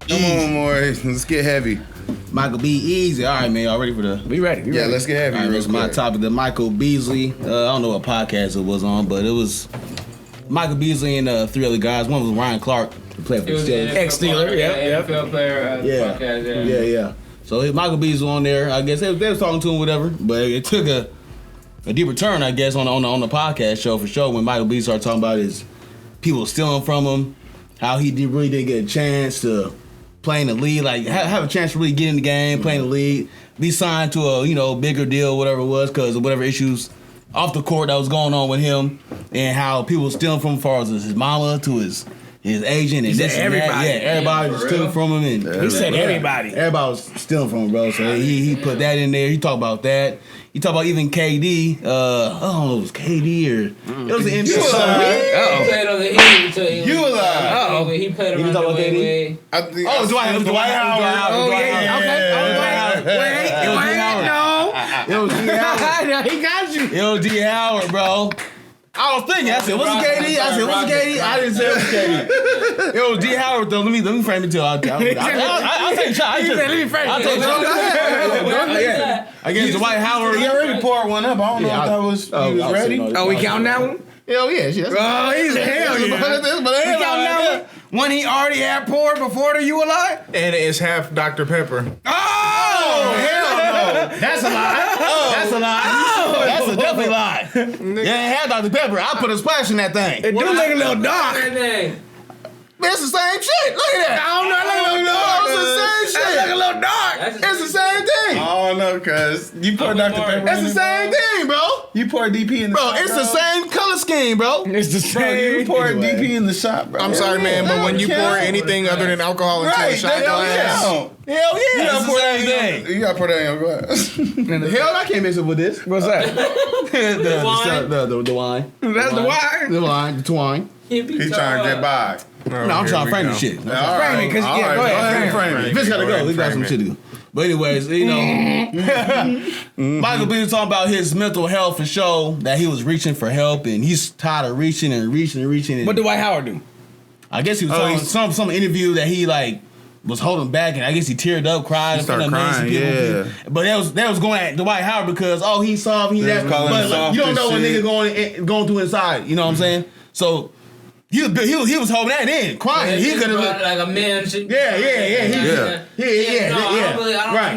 Come on, Maurice. Let's get heavy. Michael B. Easy. All right, man. Y'all ready for the... We ready. Yeah, let's get heavy. All right, that's my topic. The Michael Beasley. I don't know what podcast it was on, but it was Michael Beasley and three other guys. One was Ryan Clark, who played for the Steelers. Ex-Steeler, yeah. NFL player. Podcast, Yeah. So Michael Beasley on there. I guess they was talking to him, whatever. But it took a deeper turn, I guess, on the podcast show for sure when Michael Beasley started talking about his people stealing from him, how he really didn't get a chance to play in the league, like have a chance to really get in the game, play in the league, be signed to a bigger deal, whatever it was, because of whatever issues off the court that was going on with him, and how people were stealing from him as far as his mama to his agent and this and everybody. that. Yeah, everybody was stealing from him, and He said everybody. Everybody was stealing from him, bro. So he put that in there. He talked about that. He talked about even KD. I don't know if it was KD or it was an He played on the Heat. You alive? He played You on talking about the KD? Wade. Dwight Howard. Oh, yeah. Okay. It was D. Howard. No, he got you. It was D. Howard, bro. I was thinking. I said, "What's the KD?" I said, "What's the KD?" I didn't say it was KD. It was D. Howard though. Let me frame it too. I'll take a shot. He said, "Let me frame it." I'll take a shot. I guess Dwight Howard. He already poured one up. I don't know if that was he was ready. Oh, we counting that one? Hell yeah. Oh, he's hell yeah. He We counting that one? When he already had poured before the You Alive? And it's half Dr. Pepper. Oh, hell no. That's a lie. That's a lie. That's a definitely lie. Yeah, ain't had Dr. Pepper. I put a splash in that thing. It do look a little dark. That name. Man, it's the same shit. Look at that. I don't know. It look a little dark. It's the same It shit. look a little dark. It's the same thing. Oh no, cuz you poured Dr. Pepper. It's the same thing, bro. You poured DP in the shot. Bro, it's the same color scheme, bro. It's the Bro, same. you poured DP in the shot, bro. I'm sorry, man, but when you pour anything other than alcohol into a Right, shot that don't glass, count. Hell yeah. It's the same thing. You gotta pour that in your glass. Hell, I can't mix it with this. What's that? The wine. That's the wine. The wine. The twine. He's trying to get by. No, I'm trying to frame the shit. Frame it, 'cause, yeah, go ahead, frame it. Vince gotta go. He got some shit to do. But anyways, Michael B was talking about his mental health for sure, that he was reaching for help, and he's tired of reaching. And What did Dwight Howard do? I guess he was talking some interview that he was holding back, and I guess he teared up, cried. He started crying, yeah. But that was going at Dwight Howard because he's soft, that. But you don't know what nigga going through inside. You know what I'm saying? So. He was holding that in, crying. He could have like a man should. Yeah. No, I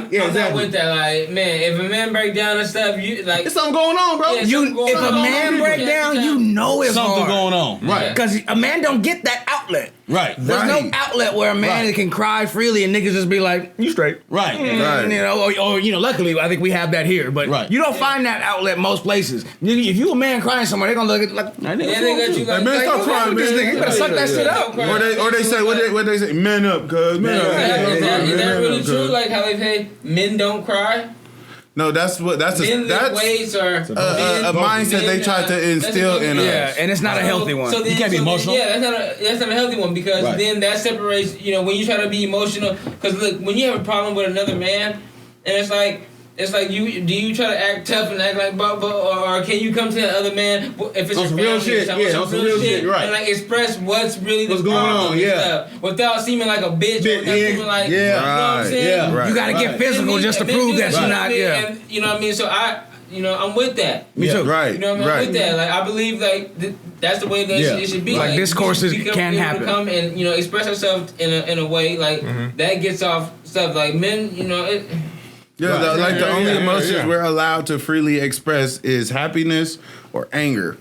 don't exactly. With that, like, man, if a man break down and stuff, you like. There's something going on, bro. Yeah, If a man break down, you know it's something hard. going on, right? Because a man don't get that outlet. Right. There's no outlet where a man can cry freely and niggas just be like, you straight. Right. You know, or luckily, I think we have that here. But you don't find that outlet most places. If you a man crying somewhere, they're going to look at like, they got you like, man, stop crying, man. This nigga, you better suck that shit up. Or they say, what they say? Man up, cuz. Man up. Is that really true? Like how they say men don't cry? No, that's a mindset they try to instill in us. Yeah, and it's not a healthy one. So you can't be emotional. Yeah, that's not a healthy one because then that separates. When you try to be emotional, because look, when you have a problem with another man, and it's like do you try to act tough and act like or can you come to the other man if it's some real shit, some real shit, right? And express what's really what's the going problem on, stuff, without seeming like a bitch, or seeming like you know what I'm saying? Right. You got to get physical just to prove that you're not. Yeah, and, you know what I mean. So I'm with that. Me too. Right. You know what I mean? I'm with that. Like I believe that's the way that it should be. Like discourses can happen. To come and express yourself in a way that gets off stuff like men. The only emotions we're allowed to freely express is happiness or anger.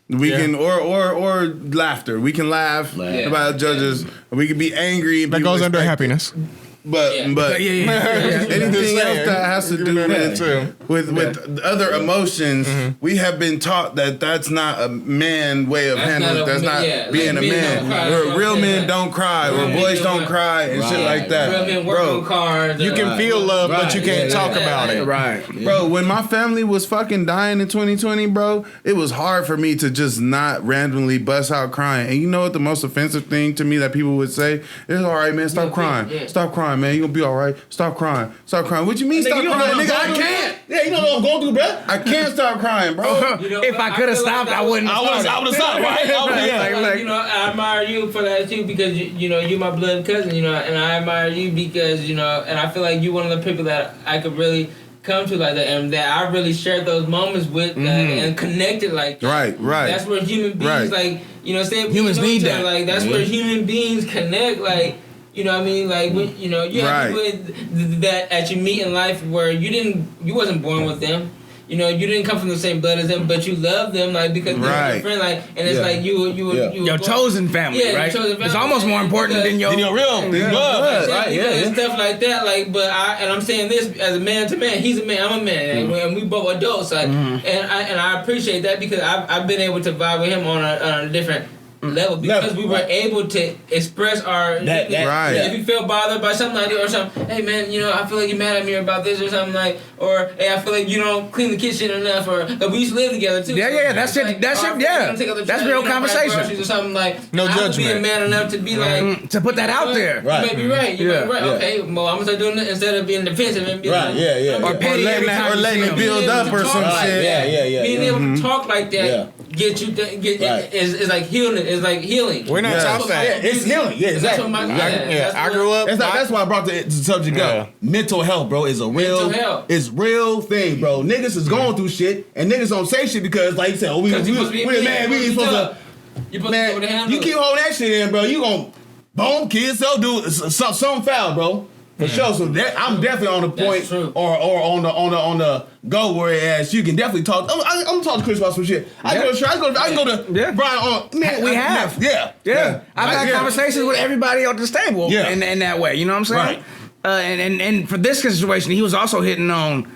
We can or laughter. We can laugh about judges. We can be angry. And that goes under happiness. But anything else that has to do with other emotions, we have been taught that that's not a man way of handling. That's not being a man. Where real men don't cry, or boys don't cry, and shit like that. Real men work on cars. You can feel love, but you can't talk about it. Right, bro. When my family was fucking dying in 2020, bro, it was hard for me to just not randomly bust out crying. And you know what the most offensive thing to me that people would say is, "All right, man, stop crying, stop crying." crying, man. You gonna be all right. Stop crying. Stop crying. What you mean stop crying, nigga? I can't. Yeah, you know what I'm going through, bro. I can't stop crying, bro. If I could have stopped, I wouldn't. I would have stopped, right? You know, I admire you for that too because you know you're my blood cousin. You know, and I admire you because you know, and I feel like you're one of the people that I could really come to like that, and that I really shared those moments with and connected like that. Right. That's where human beings like you know, say humans need that. Like that's where human beings connect. Like you know what I mean? Like when, you know, you have people that you meet in life where you wasn't born with them. You know, you didn't come from the same blood as them, but you love them, like because they're your friend, like, and it's like you your chosen family, right? Chosen family. It's almost more important than your real blood, right? And stuff like that, like. But I'm saying this as a man to man. He's a man, I'm a man, and we both adults, like, and I appreciate that because I've been able to vibe with him on a different level because we were able to express our if you feel bothered by something like that or something, hey man, you know, I feel like you're mad at me about this or something like, or hey, I feel like you don't clean the kitchen enough, or we used to live together too. That's real conversation. Or something like, no judgment. I would be a man enough to be like to put that out there. You may be right. You may be right. Okay, well I'm gonna start doing it instead of being defensive and be like, or letting it build up or some shit. Being able to talk like that is like healing. It's like healing. We're not talking that. It's healing. Yeah, exactly. I grew up. That's why I brought the subject up. Mental health, bro, is a real thing, bro. Niggas is going through shit, and niggas don't say shit because, like you said, we man, we ain't supposed to. Man, you keep holding that shit in, bro. You gon' bone kids, they'll do something foul, bro. For sure, so I'm definitely on the point or on the go whereas you can definitely talk. I'm gonna talk to Chris about some shit. I can go to Brian on. Man, we have. I've had conversations with everybody at this table in that way. You know what I'm saying? Right. And for this situation, he was also hitting on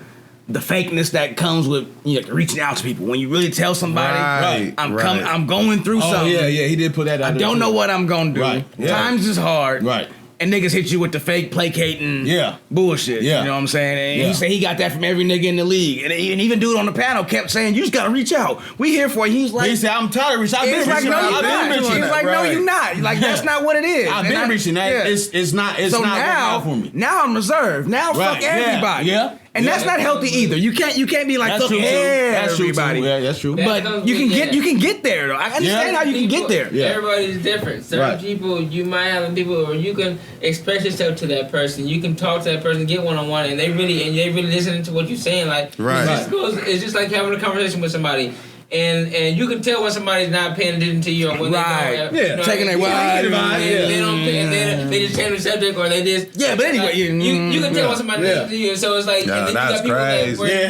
the fakeness that comes with reaching out to people. When you really tell somebody, I'm going through something. Yeah, he did put that out. I don't know what I'm gonna do. Right. Times is hard. Right. And niggas hit you with the fake placating bullshit. You know what I'm saying? And he said he got that from every nigga in the league. And even dude on the panel kept saying, you just gotta reach out. We here for you. He was like, he said, I'm tired of reaching out. He's like, no, you're not. He's like, no, you're not. Like, that's not what it is. I've been reaching that. It's not now, for me. Now I'm reserved. Now fuck everybody. And that's not healthy either. You can't be like fuck everybody. Yeah, that's true. But you can get there though. I understand how you can get there. Everybody's different. Certain people, you might have people where you can express yourself to that person. You can talk to that person, get one-on-one, and they really listening to what you're saying. Like it's just like having a conversation with somebody. And you can tell when somebody's not paying attention to you or when they don't taking their they don't they just change the subject or they just but anyway you can tell when somebody listens to you, so it's like and then that's you got people crazy.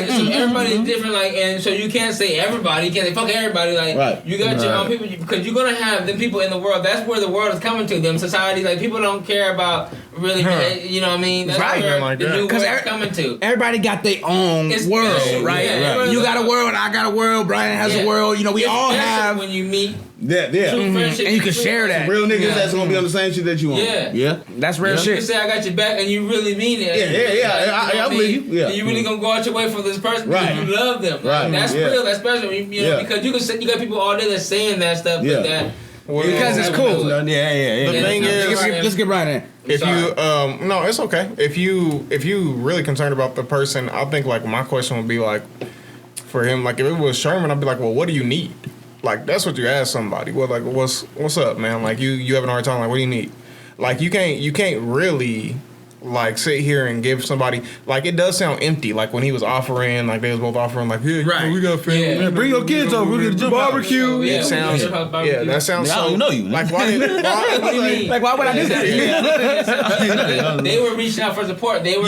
So everybody's different, like, and so you can't say everybody, you can't say fuck everybody, like you got your own people because you're gonna have them people in the world. That's where the world is coming to. Them society, like people don't care about really, you know what I mean? That's where the new world is coming to. Everybody got their own world. Right. You got a world, I got a world, Brian has a world. You know, we all have when you meet. And you can share that. Real niggas that's gonna be on the same shit that you on. That's real shit. You can say I got your back and you really mean it. I believe you. And you really gonna go out your way for this person because you love them. Right. That's real. That's special. You know, because you got people all day that's saying that stuff, but that. Because it's cool. The thing is, let's get right in. If you no, it's okay. If you really concerned about the person, I think like my question would be like, for him, like if it was Sherman, I'd be like, well, what do you need? Like that's what you ask somebody. Well, like what's up, man? Like you having a hard time? Like what do you need? Like you can't really like sit here and give somebody, like it does sound empty. Like when he was offering, like they was both offering, like we got family, bring your kids over, we get a barbecue. It sounds that sounds so. I don't know you. Like why would I do that? They were reaching out for support. They were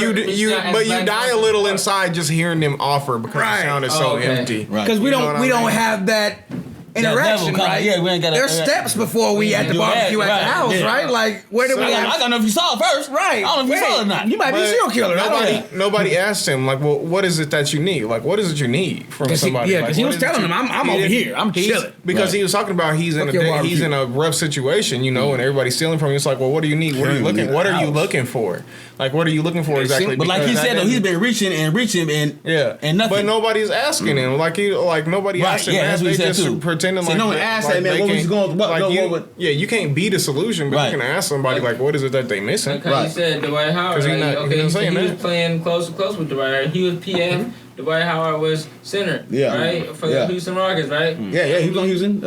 but you die a little inside just hearing them offer because it sounded so empty. Because we don't have that interaction, right? Yeah, we ain't got. There's steps before we at the barbecue at the house, right? Like where did we? I don't know if you saw it first, right? I don't know if you saw it or not. You might be a serial killer. Nobody asked him like, well, what is it that you need? Like, what is it you need from somebody? Because he was telling them, I'm over here, I'm chilling. Because he was talking about he's in a rough situation, you know, and everybody's stealing from him. It's like, well, what do you need? What are you looking for? Like, what are you looking for exactly? But like he said, though, he's been reaching and nothing. But nobody's asking him. Nobody asked him. Yeah, that's what he said just too. pretending so like no one asked that man. What was going? You can't be the solution, but you can ask somebody like, what is it that they missing? Like he said, Dwight Howard. He was playing close with Dwight Howard. He was PF. Dwight Howard was center, right, for the Houston Rockets, right? Yeah, he was on Houston.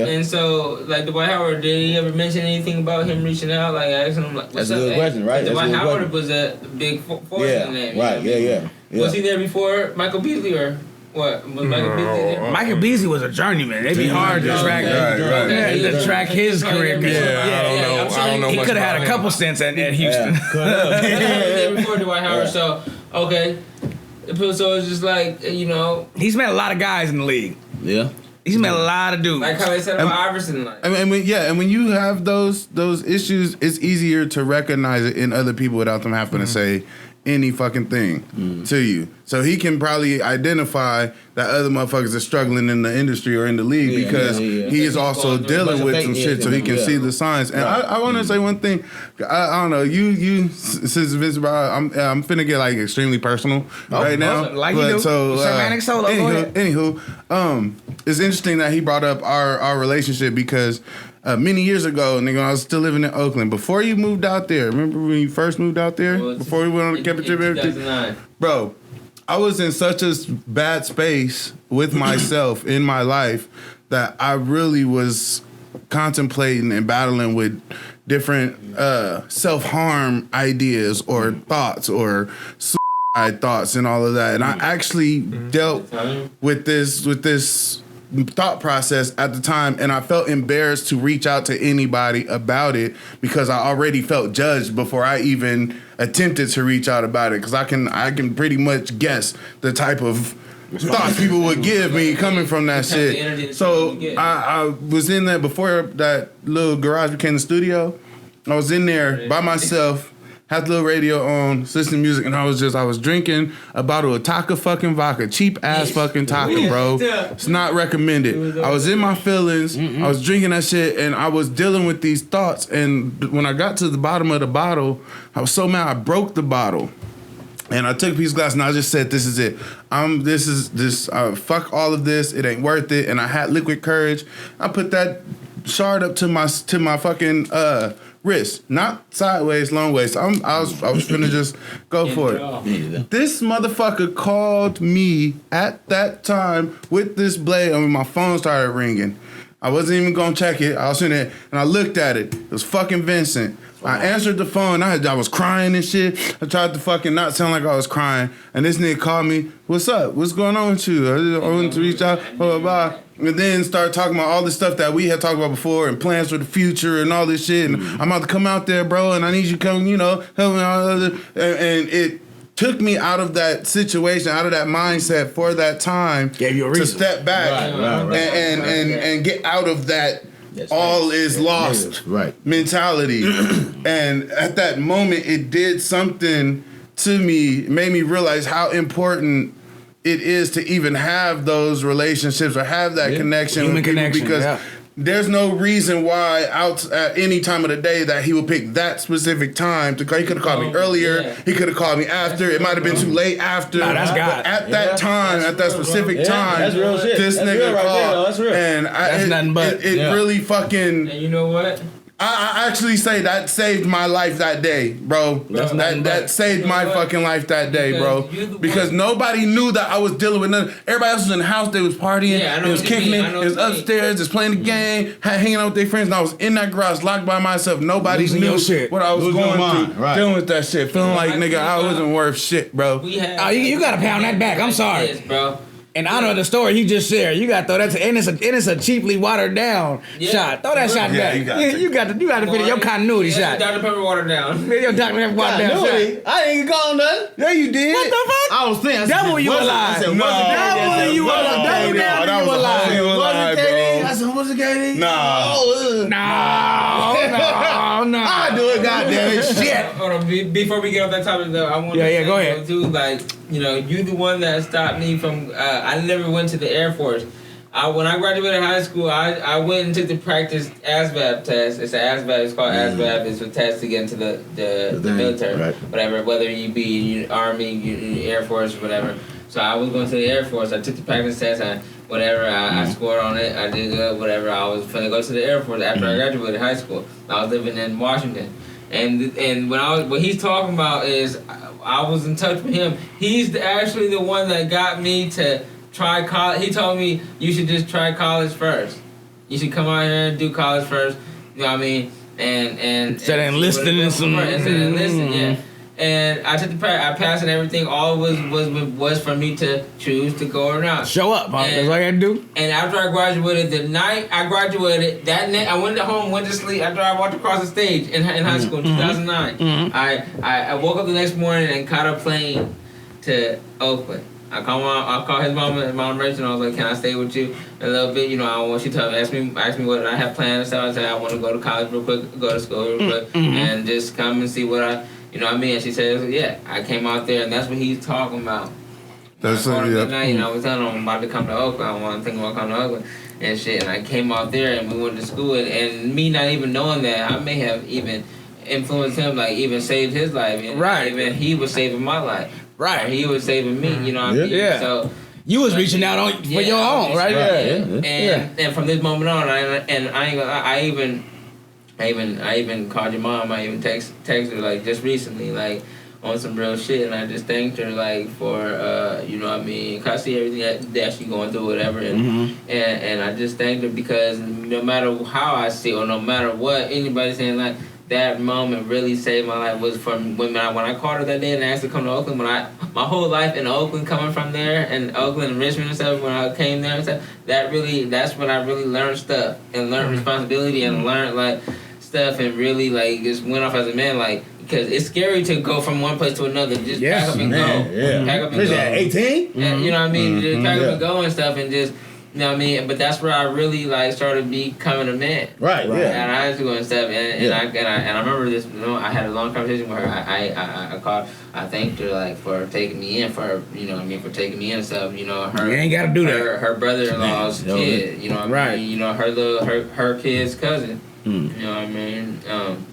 And so like Dwight Howard, did he ever mention anything about him reaching out, like asking him, like, what's up? That's a good question, right? Dwight Howard was a big force in that. Right, yeah. Was he there before Michael Beasley or? What was Michael Beasley there? Michael Beasley was a journeyman. It'd be hard to track, to track his career. I don't know. He could have had a couple stints at Houston. Before Dwight Howard, so okay. So it's just like, he's met a lot of guys in the league. Yeah. He's met a lot of dudes. Like how they said about Iverson. Like. And when you have those issues, it's easier to recognize it in other people without them having to say any fucking thing to you. So he can probably identify that other motherfuckers are struggling in the industry or in the league because he is also dealing with some shit, so he can see the signs. And I want to say one thing. I don't know. You since Vincent, I'm finna get like extremely personal right now. Like you do. So Semantic solo. Anywho, it's interesting that he brought up our relationship because. Many years ago, nigga, when I was still living in Oakland. Before you moved out there, remember when you first moved out there? Before we went on the camping trip, everything? 2009. Bro, I was in such a bad space with myself in my life that I really was contemplating and battling with different self-harm ideas or thoughts or suicide thoughts and all of that. And I actually dealt with this thought process at the time, and I felt embarrassed to reach out to anybody about it because I already felt judged before I even attempted to reach out about it, because I can pretty much guess the type of thoughts people would give me coming from that shit. So I was in there before that little garage became the studio. I was in there by myself, had the little radio on, listening to music, and I was drinking a bottle of Taka fucking vodka, cheap ass fucking Taka, bro. It's not recommended. I was in my feelings. I was drinking that shit, and I was dealing with these thoughts. And when I got to the bottom of the bottle, I was so mad I broke the bottle. And I took a piece of glass and I just said, "This is it. Fuck all of this. It ain't worth it." And I had liquid courage. I put that shard up to my fucking wrist, not sideways, long ways. I was finna just go for it. This motherfucker called me at that time with this blade. My phone started ringing. I wasn't even gonna check it. I was in there and I looked at it. It was fucking Vincent. I answered the phone. I was crying and shit. I tried to fucking not sound like I was crying. And this nigga called me. "What's up? What's going on with you? I wanted to reach out, blah, blah, blah." And then start talking about all the stuff that we had talked about before and plans for the future and all this shit. And I'm about to come out there, bro, and I need you to come, help me out. And it took me out of that situation, out of that mindset for that time. Gave you a reason to step back and get out of that all is lost mentality. And at that moment, it did something to me, made me realize how important it is to even have those relationships or have that connection with people, because there's no reason why out at any time of the day that he would pick that specific time to call. He could have called me earlier. He could have called me after. It might have been too late after. Nah, that's God. But at that time, at that specific time, that's real shit. This nigga called. That's real. And that's nothing but. It really fucking. And you know what? I actually say that saved my life that day, bro. That saved my fucking life that day, bro. Because nobody knew that I was dealing with nothing. Everybody else was in the house. They was partying. They was kicking it. They was upstairs, just playing the game, hanging out with their friends. And I was in that garage, locked by myself. Nobody knew what I was going through. Dealing with that shit. Feeling like, nigga, I wasn't worth shit, bro. You gotta pound that back. I'm sorry. Yes, bro. In honor of the story he just shared, you got to throw that. And it's a cheaply watered down shot. Throw that shot back. You got to finish your continuity shot. Dr. Pepper watered down. Your Dr. Pepper watered down shot. I ain't call him nothing. Yeah, you did. What the fuck? I was thinking. That one you alive. That one you alive. That was alive. Was it KD? I said, was it KD? No. I do it, goddamn it. Shit. Hold on. Before we get off that topic, though, I want to go ahead. Too, like, you the one that stopped me from. I never went to the Air Force. When I graduated high school, I went and took the practice ASVAB test. It's an ASVAB. It's called ASVAB. It's a test to get into the military, right. Whatever. Whether you be Army, Air Force, whatever. So I was going to the Air Force. I took the practice test. I scored on it. I did good. Whatever. I was finna go to the Air Force after I graduated high school. I was living in Washington, and what he's talking about is I was in touch with him. He's actually the one that got me to try college. He told me you should just try college first. You should come out here and do college first. You know what I mean? And instead of enlisting in some. Yeah. And I took the I passed and everything. All was for me to choose to go or not. Show up. That's all I had to do. And after I graduated, the night I graduated, that night I went home, went to sleep. After I walked across the stage in high school in 2009, I woke up the next morning and caught a plane to Oakland. I called his mom Rachel, and I was like, "Can I stay with you a little bit? You know, I want you to ask me what I have planned and stuff." I said, "I want to go to college real quick, go to school real quick, and just come and see what I." You know what I mean? And she said, "Yeah." I came out there, and that's what he's talking about. That's I was telling him I'm about to come to Oakland. I want to think about coming to Oakland and shit. And I came out there, and we went to school, and me not even knowing that, I may have even influenced him, like even saved his life. And right. Even he was saving my life. Right. Or he was saving me. You know what I mean? Yeah. So you was reaching out for your own, right? And from this moment on, I even called your mom. I even texted her like just recently, like on some real shit, and I just thanked her like for you know what I mean. 'Cause I see everything that she going through, whatever, and I just thanked her because no matter how I see or no matter what anybody saying, like that moment really saved my life was from when I called her that day and asked her to come to Oakland. My whole life in Oakland, coming from there and Oakland and Richmond and stuff, when I came there and stuff, that's when I really learned stuff and learned responsibility and learned like stuff and really like just went off as a man, like because it's scary to go from one place to another, just pack up and go. Pack up and go. 18? And, you know what I mean? Just pack up and go and stuff and just. You know what I mean? But that's where I really like started becoming a man. Right. Yeah. And I had to go and stuff, and I remember this. You know, I had a long conversation with her. I thanked her like for taking me in, for you know what I mean, for taking me in and stuff. You know, her. You ain't gotta do that. Her brother-in-law's kid. You know what I mean? You know, her kid's cousin. You know what I mean?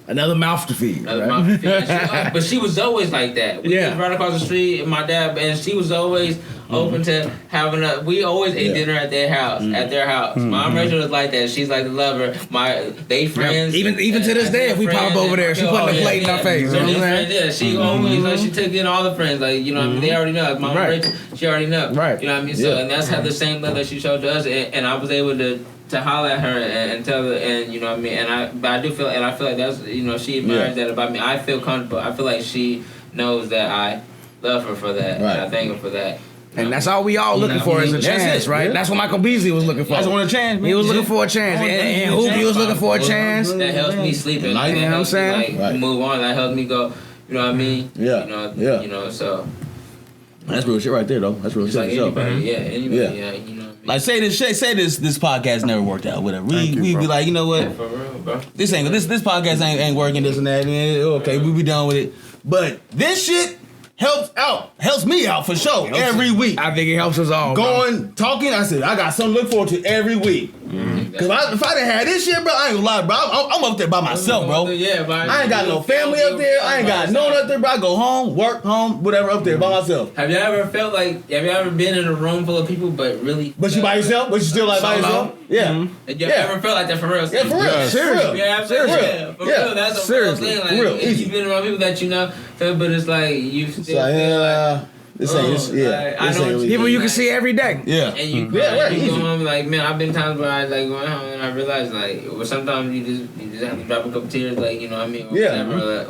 Another mouth to feed. Mouth to feed. But she was always like that. We lived right across the street, my dad, and she was always open to having we always ate dinner at their house. Mom Rachel was like that. She's like the lover. They friends. Even to this day, if we pop over there, she putting a plate in our face. You know what I'm saying? She always like she took in all the friends. Like you know what I mean? They already know. Mom Rachel, she already know. Right. You know what I mean? So and that's how the same love that she showed to us, and I was able to holler at her and tell her, and you know what I mean, I do feel, and I feel like that's, you know, she admires that about me. I feel comfortable. I feel like she knows that I love her for that. Right. And I thank her for that. And that's all we all looking for is a chance, right? That's what Michael Beasley was looking for. That's a chance. He was looking for a chance, and Hoopy was looking for a chance. That helps me sleep at night. You know what I'm saying? Like move on. That helps me go. You know what I mean? Yeah. You know. So. That's real shit right there, though. That's real shit. Like anybody, you know. Like say this podcast never worked out, whatever. We be like, you know what? Yeah, for real, bro. This podcast ain't working, this and that. And okay, we be done with it. But this shit helps me out for sure every week. I think it helps us all. Talking. I said I got something to look forward to every week. Cause if I didn't have this shit, bro, I ain't gonna lie, bro. I'm up there by myself, bro. Yeah, I ain't got no family up there. I ain't got no one up there, bro. I go home, work, whatever, up there by myself. Have you ever felt like? Have you ever been in a room full of people, but really? But you by yourself? But you still like by yourself? Yeah. You ever felt like that for real? Yeah, for real. Seriously. Yeah, absolutely. For real. That's a real thing. Like, if you've been around people that you know, but it's like you still feel like. This ain't people you can see every day. Yeah. And you go home like, man, I've been times where I like going home and I realize like, well, sometimes you just have to drop a couple tears, like, you know what I mean? Or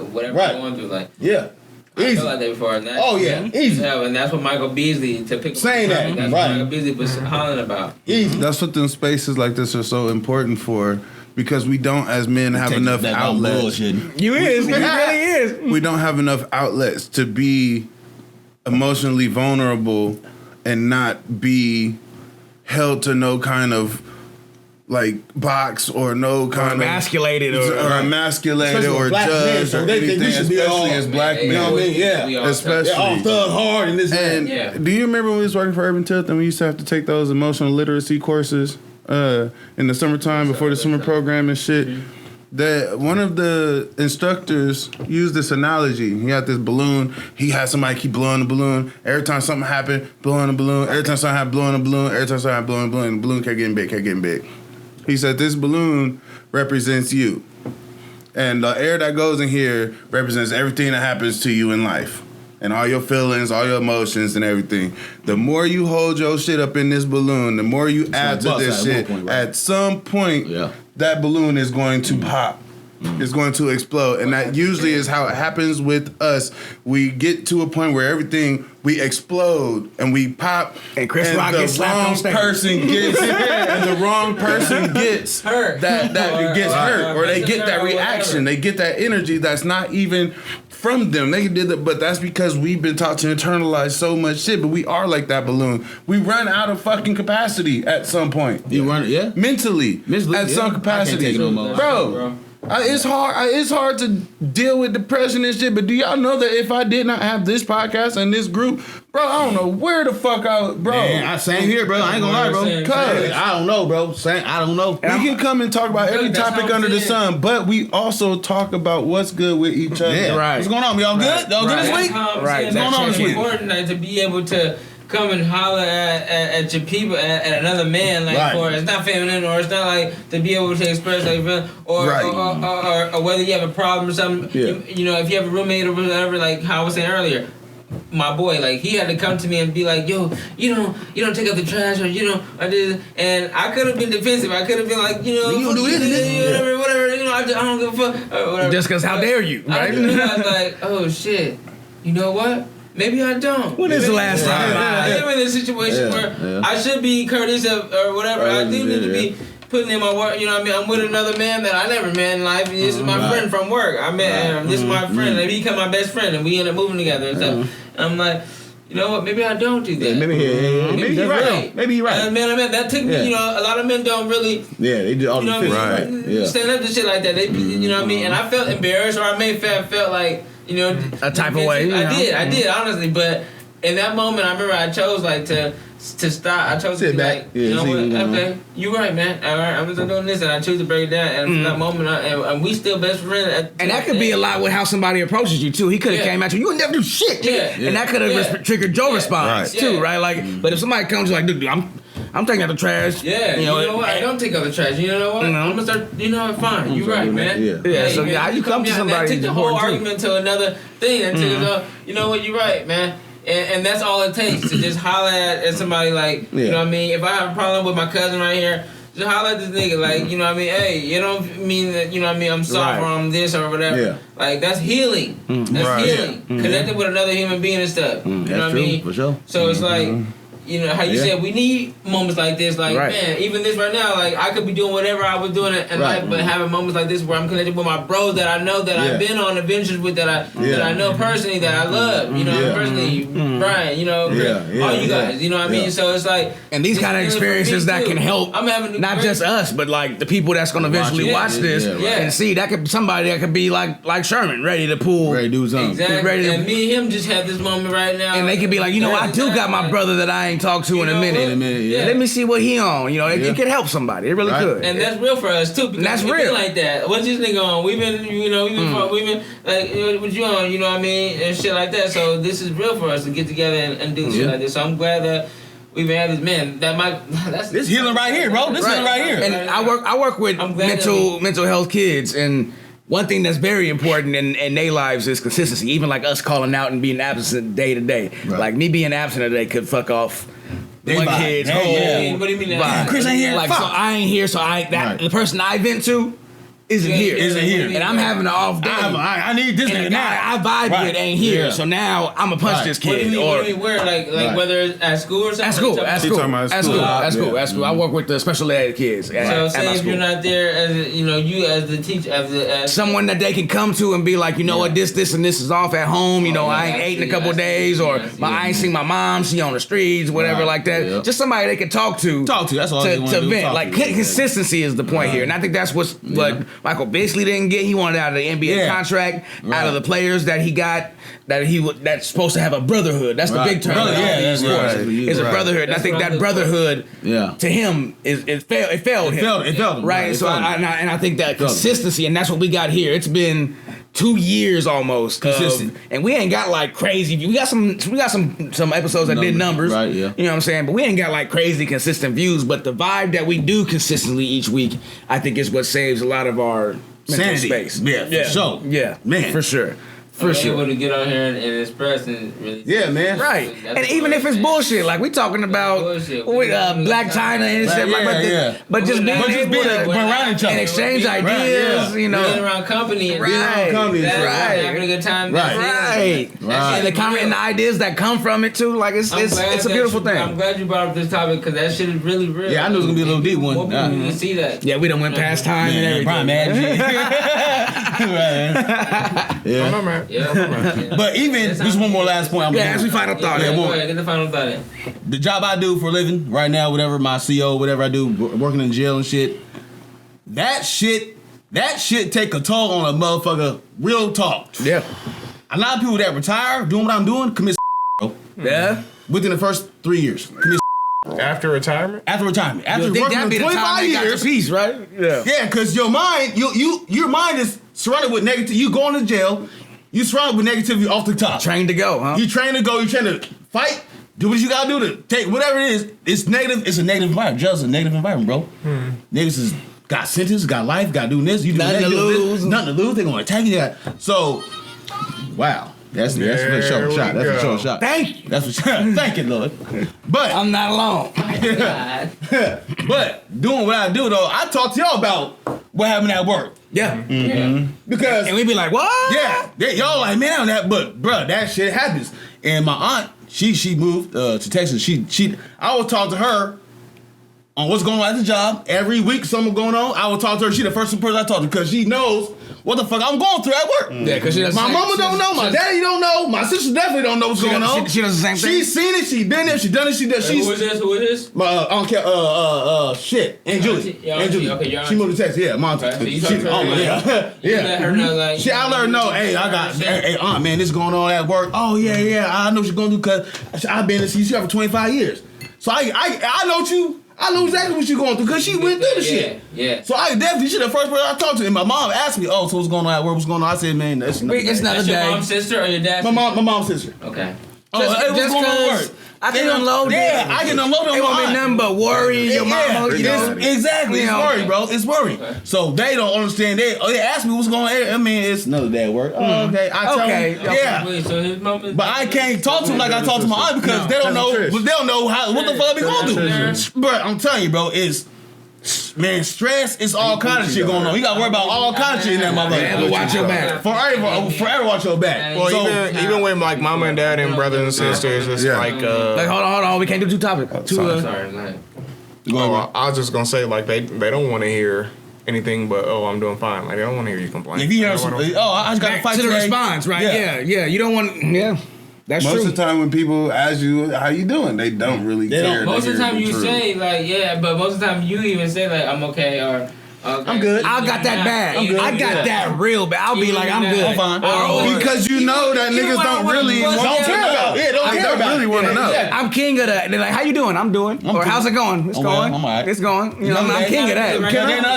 whatever you're going through, like. Yeah. I felt like that before. And that's, easy. Yeah, and that's what Michael Beasley, to pick saying that. That's what Michael Beasley was hollering about. Easy. That's what them spaces like this are so important for. Because we don't, as men, have enough outlets. You really is. We don't have enough outlets to be emotionally vulnerable and not be held to no kind of like box or no kind of emasculated or emasculated or judged or anything, especially as black men. You know what I mean? Yeah. Especially all thug hard and this and do you remember when we was working for Urban Tilth and we used to have to take those emotional literacy courses in the summertime before the summer program and shit? That one of the instructors used this analogy. He had this balloon. He had somebody keep blowing the balloon. Every time something happened, blowing the balloon. Every time something happened, blowing the balloon. Every time something happened, blowing the balloon. The balloon kept getting big. He said, this balloon represents you. And the air that goes in here represents everything that happens to you in life. And all your feelings, all your emotions and everything. The more you hold your shit up in this balloon, the more you add to this shit, at some point, that balloon is going to pop. It's going to explode. And that usually is how it happens with us. We get to a point where everything, we explode and we pop. And Chris Rock gets slapped on stage. And the wrong person gets hurt. That gets hurt. Or they get that reaction. They get that energy that's not even from them. They did it, but that's because we've been taught to internalize so much shit. But we are like that balloon. We run out of fucking capacity at some point. You run, mentally at some capacity, I can't take it no more. Bro. It's hard. It's hard to deal with depression and shit. But do y'all know that if I did not have this podcast and this group, bro, I don't know where the fuck I, bro. Man, same here, bro. I ain't gonna lie, bro. Cause I don't know, bro. I don't know. We can come and talk about every topic under the sun, but we also talk about what's good with each other. Yeah, right. What's going on? Y'all good? Y'all good this week? Right. What's going on this week? It's important to be able to come and holler at your people, at another man, like for it's not feminine, or it's not like to be able to express like, or whether you have a problem or something. Yeah. You know, if you have a roommate or whatever, like how I was saying earlier, my boy, like he had to come to me and be like, yo, you don't take out the trash, or I did, and I could have been defensive. I could have been like, you don't do this, whatever. I don't give a fuck, or whatever. Just because how dare you, right? I was like, oh shit, you know what? Maybe I don't. When is the last time I am in a situation where I should be courteous or whatever. I do need to be putting in my work. You know what I mean? I'm with another man that I never met in life. This is my friend from work. I met him. This is my friend. And he became my best friend, and we ended up moving together and stuff. And I'm like, you know what? Maybe I don't do that. Maybe you're right. Maybe you're right. Man, that took me. You know, a lot of men don't really. Yeah, they do all the things. Stand up to shit like that. They, you know what I mean? And I felt embarrassed, or I may have felt like, a type of way. I did honestly, but in that moment, I remember I chose like to stop. I chose to be like, you know what? Okay, you're right, man. All right, I'm just doing this, and I choose to break it down. And from that moment, and we still best friends. And that could be a lot with how somebody approaches you too. He could have came at you. You would never do shit. And that could have triggered your response too, right? Like, but if somebody comes like, dude, I'm taking out the trash. Yeah, you know what? I don't take out the trash. You know what? I'm gonna start. Fine. You're right, man. Yeah. So how you come to somebody? That took the whole argument to another thing, and you know what? You're right, man. And that's all it takes to just holler at somebody like, you know what I mean? If I have a problem with my cousin right here, just holler at this nigga like, you know what I mean? Hey, you don't mean that, you know what I mean? I'm soft or I'm this or whatever. Yeah. Like, that's healing. That's healing. Connected with another human being and stuff. You know what I mean? For sure. So it's like, you know, how you said we need moments like this. Like, man, even this right now, like, I could be doing whatever I was doing in life, but having moments like this where I'm connected with my bros that I know, that I've been on adventures with, that I know personally, that I love, you know, personally, Brian, you know, all you guys, you know what I mean? So it's like... And these kind of experiences that can help, not just us, but like the people that's going to eventually watch this and see, that could somebody that could be like Sherman, ready to do something. Exactly. And me and him just had this moment right now. And they could be like, you know, I do got my brother that I ain't talked to in a minute. Let me see what he on. You know, it could help somebody. It really could. And that's real for us too. Because that's real. Like that. What's this nigga on? We've been like, what you on? You know what I mean? And shit like that. So this is real for us to get together and do shit like this. So I'm glad that we've had this man. That's healing right here, bro. This healing right here. And I work with mental health kids, and one thing that's very important in their lives is consistency. Even like us calling out and being absent day to day. Like me being absent today could fuck off one kid's whole. What do you mean? Chris ain't here. Like, so I ain't here. So the person I vent to, isn't here. And I'm having an off day. I need this nigga now. I vibe with ain't here. Yeah. So now I'm gonna punch this kid. What do you mean where? Like whether it's at school or something? At school. I work with the special ed kids. So say if you're not there as you as the teacher, as someone that they can come to and be like, you know what, this and this is off at home. I ain't ate in a couple of days, or I ain't seen my mom. She on the streets, whatever like that. Yeah. Just somebody they can talk to. That's all they want to vent. Like consistency is the point here, and I think that's what Michael Beasley didn't get. He wanted out of the NBA contract, out of the players that he got. That's supposed to have a brotherhood. That's the big term. It's a brotherhood. And I think that brotherhood to him it failed him. It failed him. Right. So I think that consistency, and that's what we got here. It's been 2 years almost, and we ain't got like crazy. We got some episodes that did numbers. Right. Yeah. You know what I'm saying? But we ain't got like crazy consistent views. But the vibe that we do consistently each week, I think, is what saves a lot of our mental space. Yeah. For sure. Yeah. Man. For sure. For sure. Able to get on here and express and really. Yeah, man. Right. And even if it's bullshit, like we talking about Black China and shit, but just being able to around each other and exchange ideas, being around company and having a good time. Right. And the ideas that come from it too, like it's a beautiful thing. I'm glad you brought up this topic because that shit is really real. Yeah, I knew it was gonna be a little deep one. More people need to see that. Yeah, we done went past time and everything. Yeah. I'm man. Yeah. But even just one more last point. As we final thought. Go ahead, get the final thought in. The job I do for a living right now, whatever my CO, whatever I do, working in jail and shit. That shit take a toll on a motherfucker. Real talk. Yeah. A lot of people that retire doing what I'm doing commit. Yeah. Within the first 3 years, commit. After retirement. After working for 25 years, peace, right? Yeah. Yeah, because your mind, your mind is surrounded with negative. You going to jail. You surrounded with negativity off the top. Trained to go, huh? You trained to go. You trained to fight. Do what you gotta do to take whatever it is. It's negative. It's a negative environment. Jail's a negative environment, bro. Niggas is got sentence, got life, got doing this. You do nothing to lose. Nothing to lose. They gonna attack you. So, wow. That's for sure shot. That's for sure shot. Thank you. That's for sure. Thank you, Lord. But I'm not alone. But doing what I do though, I talk to y'all about what happened at work. Yeah. Because and we be like, what? Yeah. Y'all like, man, on that, but bruh, that shit happens. And my aunt, she moved to Texas. I would talk to her on what's going on at the job. Every week something going on. I would talk to her. She the first person I talk to because she knows what the fuck I'm going through at work. Yeah, because my mama don't know, my daddy don't know, my sister definitely don't know what's going on. She does the same thing. She's seen it, she been there, she done it, she does. Who is this? My I don't care. Shit, Aunt Julie. Aunt Julie. Okay, she moved to Texas. Yeah, mom. Okay, so you talk to her. Yeah. Let her know, like. I let her know. Hey, I got. Hey, aunt, man, this going on at work. Oh yeah. I know what you're gonna do because I've been in CCR for 25 years. So I know what you. I know exactly what you're going through because she went through the shit. Yeah. So I definitely, she the first person I talked to. And my mom asked me, oh, so what's going on at work? What's going on? I said, man, that's not it's not a day. Your mom's sister or your dad's sister? My mom's sister. Okay. What's going on at work? I can unload it. Yeah, I can unload it. It won't be nothing but worry. Your mama, exactly. It's worry, bro. It's worry. Okay. So they don't understand. They ask me what's going on. I mean, it's another day at work. Oh, okay. I tell them. Yeah. Wait, so his mama, but I can't talk to him like I talk to my aunt because they don't know. They don't know what the fuck I be going through. But I'm telling you, bro, man, stress is all kind of shit going on. You gotta worry about all kind of shit in that motherfucker. Forever watch your back. Forever watch your back. Well, so, even with like mama and dad and brothers and sisters, it's like hold on. We can't do two topics. Sorry. I was just gonna say like they don't want to hear anything but I'm doing fine. Like they don't want to hear you complain. If you hear I just got to fight to the response, right? Yeah. You don't want. That's most true. Most of the time when people ask you how you doing, they don't really care. Most of the time you say like but most of the time you even say like I'm okay or okay. I'm good. I got that bad. I got that real bad. I'll be like I'm good. I'm fine. Because you know that niggas don't really care about. Yeah, don't care about. Really want to know. I'm king of that. They're like, how you doing? I'm doing. Or how's it going? It's going. I'm alright. It's going. You know, I'm king of that.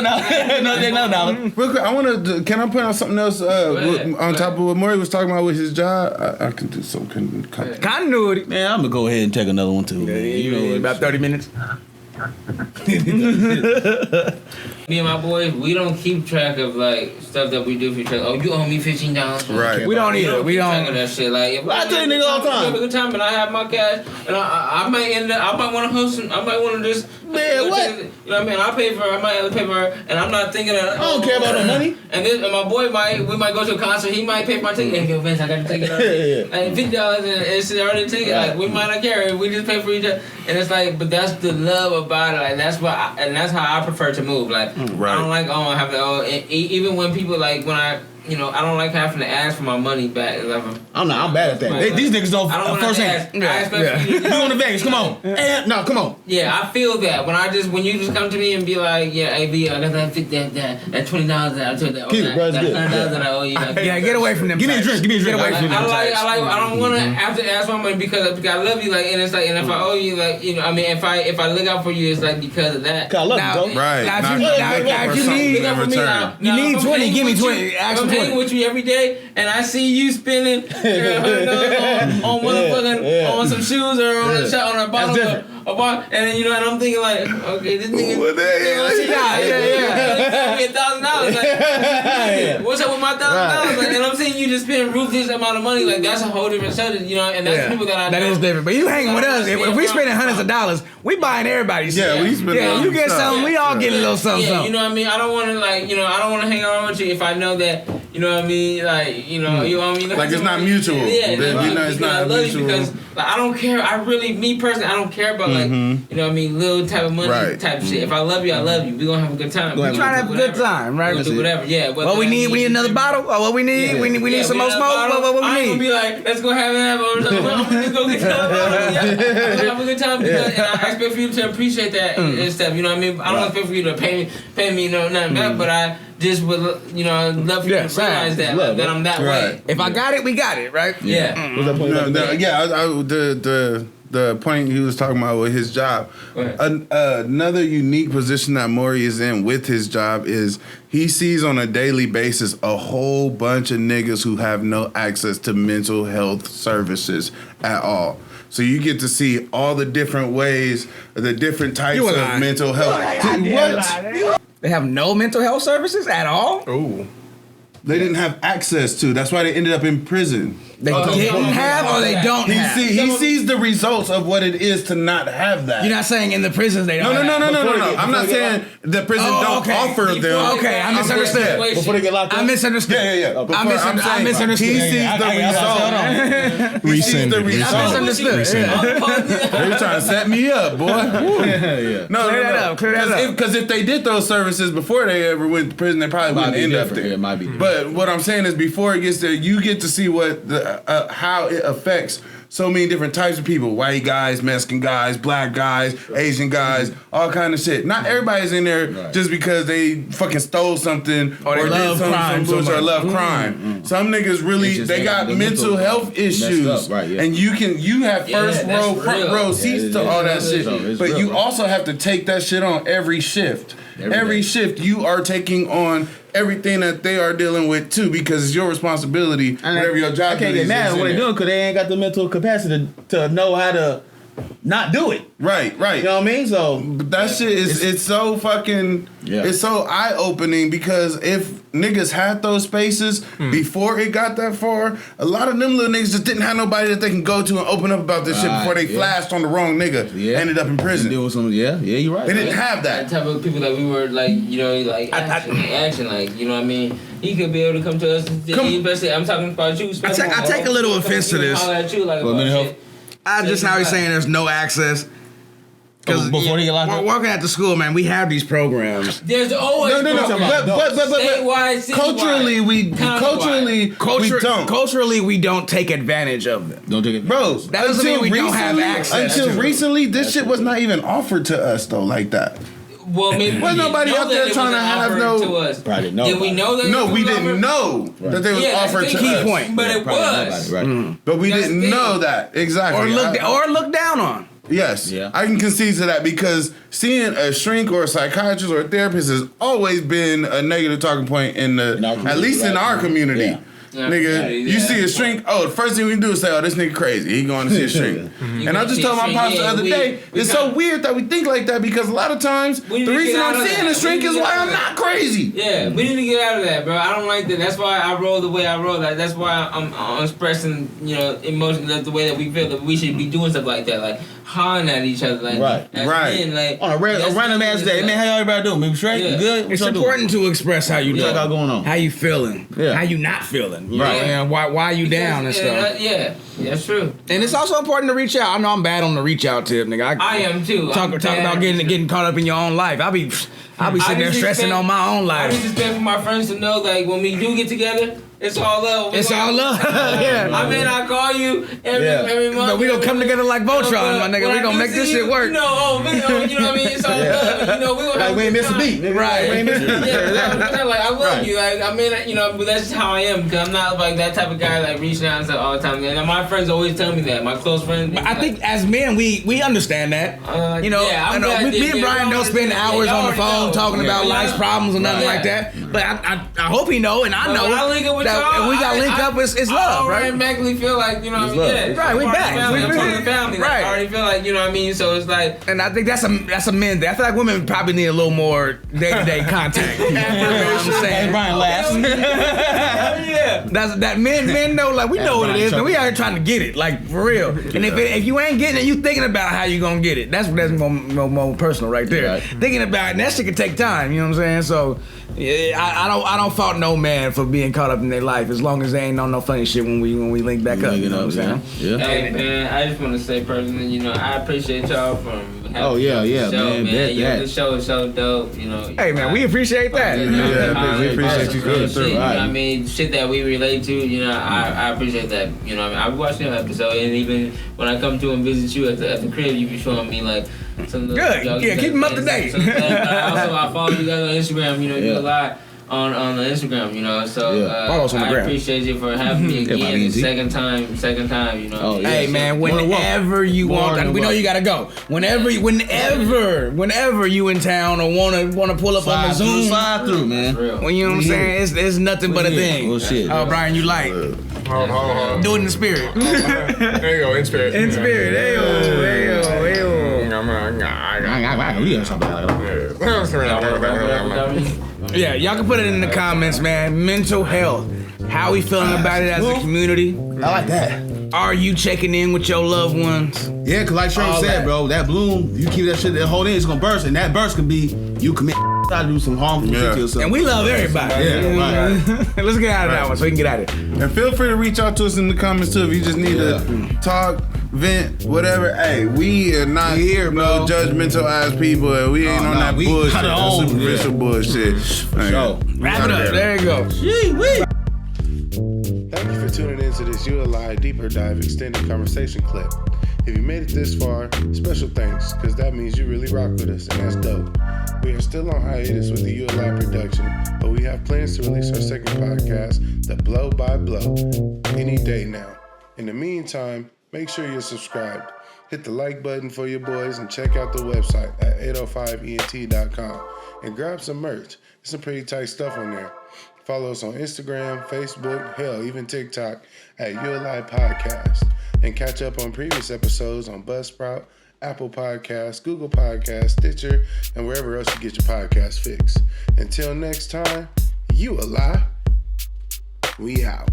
No. Real quick, I want to. Can I point out something else on top of what Maury was talking about with his job? I can do some continuity. Man, I'm gonna go ahead and take another one too. About 30 minutes. me and my boys, we don't keep track of like stuff that we do for each other. Oh, you owe me $15. Right. We don't either. We don't. Track of that shit. Like, if I tell you niggas all the time. Have a good time, and I have my cash, and I might want to host some. I might want to just. Man, what? You know what I mean? I pay for her. I might pay for her, and I'm not thinking that. I don't care about no money. And my boy we might go to a concert. He might pay for my ticket. Hey, yo, Vince, I got the ticket. Like $50, and it's already a ticket. Like we might not care. We just pay for each other, and it's like, but that's the love about it. Like that's that's how I prefer to move. Like I don't like I have to. Even when people like when I don't like having to ask for my money back. I'm bad at that. These niggas don't. I don't first hand. You going to Vegas? Come on. No, come on. Yeah, I feel that when you just come to me and be like, yeah, hey, B, I got that $20 that I took that. Keep it, bro. It's good. That I owe you. Yeah, get away from them. Give me a drink. Get away from them. I don't want to have to ask for my money because I love you. Like, and it's like, and if I owe you, like, I mean, if I look out for you, it's like because of that. I love you, bro. Right. Now, if you need 20, give me 20. Ask for 20. With you every day, and I see you spending on motherfucking on some shoes or on a bottle of bar, and then and I'm thinking like, okay, this nigga, $1,000. Like, what's up with my $1,000? Like, and I'm seeing you just spend ruthless amount of money. Like that's a whole different subject, and that's people that I know. That is different. But you hanging with us. If we spending hundreds of dollars, we buying everybody's. Yeah, we spend. Yeah, you get something, we all get a little something. Yeah, you know what I mean. I don't want to I don't want to hang around with you if I know that. You know what I mean? Like, you know what I mean? Like it's not mutual. Yeah, it's not I love mutual. you because like, I don't care. Me personally, I don't care about like, you know what I mean, little type of money type shit. If I love you, I love you. We gonna have a good time. We trying to have a good time, right? We'll do whatever. Yeah. What we need another bottle. Or what we need? We need some more smoke. What we need? I'm gonna be like, let's go have I'm gonna go get have a good time because and I expect for you to appreciate that and stuff. You know what I mean? I don't expect for you to pay me nothing back, but I just would love for you to realize that I'm that way. If I got it, we got it, right? Yeah. The point he was talking about with his job. Another unique position that Maury is in with his job is he sees on a daily basis a whole bunch of niggas who have no access to mental health services at all. So you get to see all the different ways, the different types of mental health. What? They have no mental health services at all? Ooh. They didn't have access to. That's why they ended up in prison. They didn't have or they don't have? He sees the results of what it is to not have that. You're not saying in the prisons they don't have? No. I'm not saying the prison don't offer them. Okay, I misunderstood. Before they get locked up? I misunderstood. Yeah. I misunderstood. He sees the results. He sees the results. I misunderstood. They were trying to set me up, boy. No. Clear that up. Because if they did those services before they ever went to prison, they probably wouldn't end up there. It might be. But what I'm saying is before it gets there, you get to see what how it affects so many different types of people: white guys, Mexican guys, black guys, Asian guys, all kind of shit. Not everybody's in there just because they fucking stole something or did something or love crime. Some niggas really they got mental health issues, and you have front row seats to all that shit. But you also have to take that shit on every shift. Every shift you are taking on everything that they are dealing with too, because it's your responsibility. Whatever your job is. I can't get mad at what they're doing because they ain't got the mental capacity to know how to not do it. Right. You know what I mean? So but that shit is it's so fucking it's so eye opening because if niggas had those spaces before it got that far, a lot of them little niggas just didn't have nobody that they can go to and open up about this shit before they flashed on the wrong nigga. Ended up in prison. You're right. They didn't have that. That type of people that we were like, action, like, you know what I mean? He could be able to come to us, especially, I'm talking about you. I take a little offense to this. Just how he's saying there's no access. Because before they get locked up, working at the school, man, we have these programs. There's always but statewide, culturally we don't. Culturally, we don't take advantage of them. Don't take it, bro. That doesn't mean we don't have access. Until recently, this shit was not even offered to us though, like that. Well, maybe was nobody out there trying to have no. To us. Probably no. Did we know that? No, we didn't know that they was offered to us. Key point, but it was. But we didn't know that exactly. Or look down on. Yes, I can concede to that because seeing a shrink or a psychiatrist or a therapist has always been a negative talking point at least in our community. Nigga, you see a shrink. Oh, the first thing we do is say, "Oh, this nigga crazy. He going to see a shrink." And I just told my pops the other day, it's so weird that we think like that because a lot of times the reason I'm seeing a shrink is why I'm not crazy. Yeah, we need to get out of that, bro. I don't like that. That's why I roll the way I roll. That's why I'm expressing, emotion the way that we feel that we should be doing stuff like that, like hollering at each other, like right. Men, like on a random ass day, man. How everybody doing? Maybe straight, good. It's important to express how you doing, going on, how you feeling, how you not feeling, right? And why you down and stuff. That's true. And it's also important to reach out. I know I'm bad on the reach out tip, nigga. I am too. Talk about getting caught up in your own life. I'll be sitting there stressing on my own life. I just expect for my friends to know, like, when we do get together, it's all love. It's all love. Yeah. I mean, I call you every month. But we gonna come together like Voltron, my nigga. We gonna make this shit work. You know what I mean? It's all love. We gonna we ain't miss a beat, nigga. Right. We ain't miss a beat. Like, I love you. Like, I mean, but that's just how I am, because I'm not like that type of guy, like, reaching out and stuff all the time. And my friends always tell me that. My close friends. But I think as men, we understand that. Me and Brian don't spend hours on the phone talking about life's problems or nothing like that. But I hope he know, and I know that we got linked up. It's love, right? I automatically feel like right. We back. I'm part of the family. Right. I already feel like So it's like, and I think that's a men thing. I feel like women probably need a little more day-to-day contact. You know what I'm saying? Brian laughs. That's that men know, like, we know what it is, and we out here trying to get it, like, for real. And if you ain't getting it, you thinking about how you gonna get it. That's more personal right there. Right. Thinking about it, and that shit can take time. You know what I'm saying? So. Yeah, I don't fault no man for being caught up in their life as long as they ain't on no funny shit when we link back up. You know what I'm saying? Yeah. Hey man, I just want to say personally, I appreciate y'all from having the show, man. The show is so dope. Hey man, we appreciate that. We appreciate you coming through. You know what I mean? Shit that we relate to. I appreciate that. I watched your episode, and even when I come to and visit you at the crib, you be showing me like. Good. Yeah, keep them up to date. I follow you guys on Instagram. You do a lot on the Instagram. So follow us on the gram. I appreciate you for having me again. Second time. Hey man, whenever you want, we know you gotta go. Whenever you in town or wanna pull up on the Zoom, slide through, man. Well, you know what I'm saying? It's nothing but a thing. Oh shit. Oh, Brian, you like? Hold on. Do it in the spirit. There you go, in spirit. In spirit. Hey-o. Yeah, y'all can put it in the comments, man. Mental health. How we feeling about it as a community? I like that. Are you checking in with your loved ones? Yeah, because like Sherm said, bro, that balloon, you keep that shit that hold in, it's going to burst. And that burst can be you commit to do some harmful shit to yourself. And we love everybody. Yeah, right. Let's get out of that one so we can get out of it. And feel free to reach out to us in the comments too if you just need to talk, vent, whatever. Hey, we are not here, bro. No judgmental ass people. And we ain't on that bullshit. That superficial bullshit. Wrap it up. There you go. Thank you for tuning into this ULI Deeper Dive extended conversation clip. If you made it this far, special thanks, because that means you really rock with us, and that's dope. We are still on hiatus with the ULI production, but we have plans to release our second podcast, The Blow by Blow, any day now. In the meantime, make sure you're subscribed. Hit the like button for your boys and check out the website at 805ent.com and grab some merch. There's some pretty tight stuff on there. Follow us on Instagram, Facebook, hell, even TikTok at ULI Podcast. And catch up on previous episodes on Buzzsprout, Apple Podcasts, Google Podcasts, Stitcher, and wherever else you get your podcast fix. Until next time, ULI, we out.